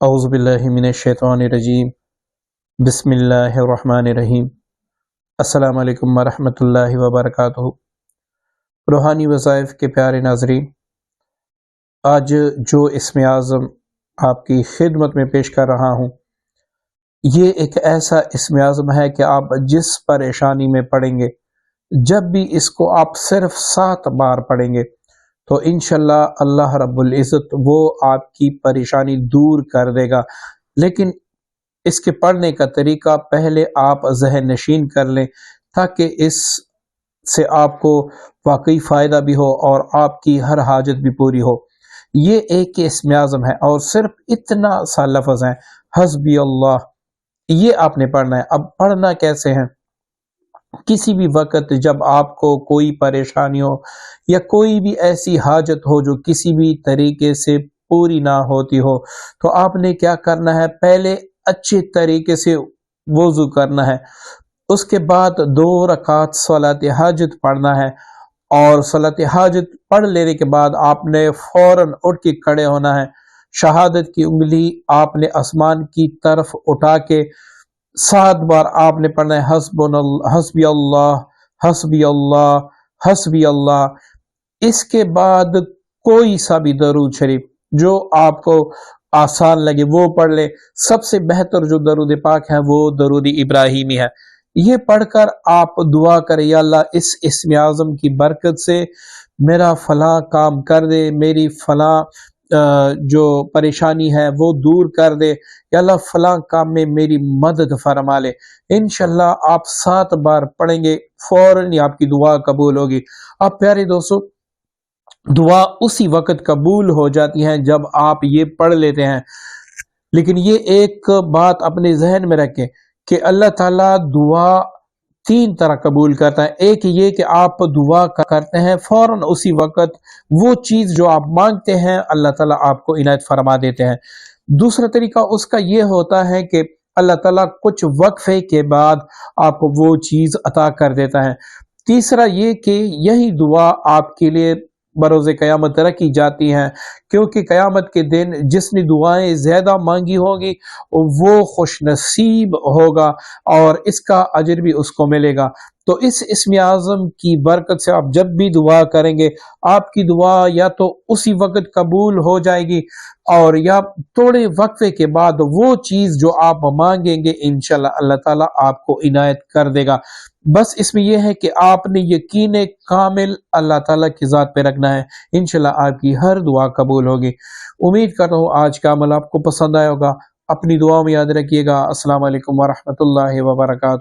اعوذ باللہ من الشیطان الرجیم بسم اللہ الرحمن الرحیم السلام علیکم ورحمۃ اللہ وبرکاتہ۔ روحانی وظائف کے پیارے ناظرین، آج جو اسم اعظم آپ کی خدمت میں پیش کر رہا ہوں، یہ ایک ایسا اسم اعظم ہے کہ آپ جس پریشانی میں پڑیں گے، جب بھی اس کو آپ صرف 7 بار پڑھیں گے تو انشاءاللہ اللہ رب العزت وہ آپ کی پریشانی دور کر دے گا۔ لیکن اس کے پڑھنے کا طریقہ پہلے آپ ذہن نشین کر لیں تاکہ اس سے آپ کو واقعی فائدہ بھی ہو اور آپ کی ہر حاجت بھی پوری ہو۔ یہ ایک اسم اعظم ہے اور صرف اتنا سا لفظ ہے، حسبی اللہ۔ یہ آپ نے پڑھنا ہے۔ اب پڑھنا کیسے ہے؟ کسی بھی وقت جب آپ کو کوئی پریشانی ہو یا کوئی بھی ایسی حاجت ہو جو کسی بھی طریقے سے پوری نہ ہوتی ہو، تو آپ نے کیا کرنا ہے؟ پہلے اچھے طریقے سے وضو کرنا ہے، اس کے بعد 2 رکعت صلاۃ حاجت پڑھنا ہے، اور صلاۃ حاجت پڑھ لینے کے بعد آپ نے فوراً اٹھ کے کھڑے ہونا ہے۔ شہادت کی انگلی آپ نے آسمان کی طرف اٹھا کے 7 بار آپ نے پڑھنا ہے، حسبی اللہ حسبی اللہ حسبی اللہ۔ اس کے بعد کوئی سا بھی درود شریف جو آپ کو آسان لگے وہ پڑھ لے۔ سب سے بہتر جو درود پاک ہے وہ درود ابراہیمی ہے۔ یہ پڑھ کر آپ دعا کریں، یا اللہ اس اسم اعظم کی برکت سے میرا فلاں کام کر دے، میری فلاں جو پریشانی ہے وہ دور کر دے، یا اللہ فلاں کام میں میری مدد فرما لے۔ انشاءاللہ آپ 7 بار پڑھیں گے، فوراً آپ کی دعا قبول ہوگی۔ اب پیارے دوستو، دعا اسی وقت قبول ہو جاتی ہے جب آپ یہ پڑھ لیتے ہیں، لیکن یہ ایک بات اپنے ذہن میں رکھیں کہ اللہ تعالیٰ دعا 3 طرح قبول کرتا ہے۔ ایک یہ کہ آپ دعا کرتے ہیں، فوراً اسی وقت وہ چیز جو آپ مانگتے ہیں اللہ تعالیٰ آپ کو عنایت فرما دیتے ہیں۔ دوسرا طریقہ اس کا یہ ہوتا ہے کہ اللہ تعالیٰ کچھ وقفے کے بعد آپ کو وہ چیز عطا کر دیتا ہے۔ تیسرا یہ کہ یہی دعا آپ کے لیے بروز قیامت رکھی جاتی ہیں، کیونکہ قیامت کے دن جس نے دعائیں زیادہ مانگی ہوگی وہ خوش نصیب ہوگا اور اس کا اجر بھی اس کو ملے گا۔ تو اس اسم اعظم کی برکت سے آپ جب بھی دعا کریں گے، آپ کی دعا یا تو اسی وقت قبول ہو جائے گی، اور یا تھوڑے وقفے کے بعد وہ چیز جو آپ مانگیں گے انشاءاللہ اللہ تعالیٰ آپ کو عنایت کر دے گا۔ بس اس میں یہ ہے کہ آپ نے یقین کامل اللہ تعالیٰ کی ذات پہ رکھنا ہے، انشاءاللہ آپ کی ہر دعا قبول ہوگی۔ امید کرتا ہوں آج کا عمل آپ کو پسند آیا ہوگا۔ اپنی دعاؤں میں یاد رکھیے گا۔ السلام علیکم ورحمۃ اللہ وبرکاتہ۔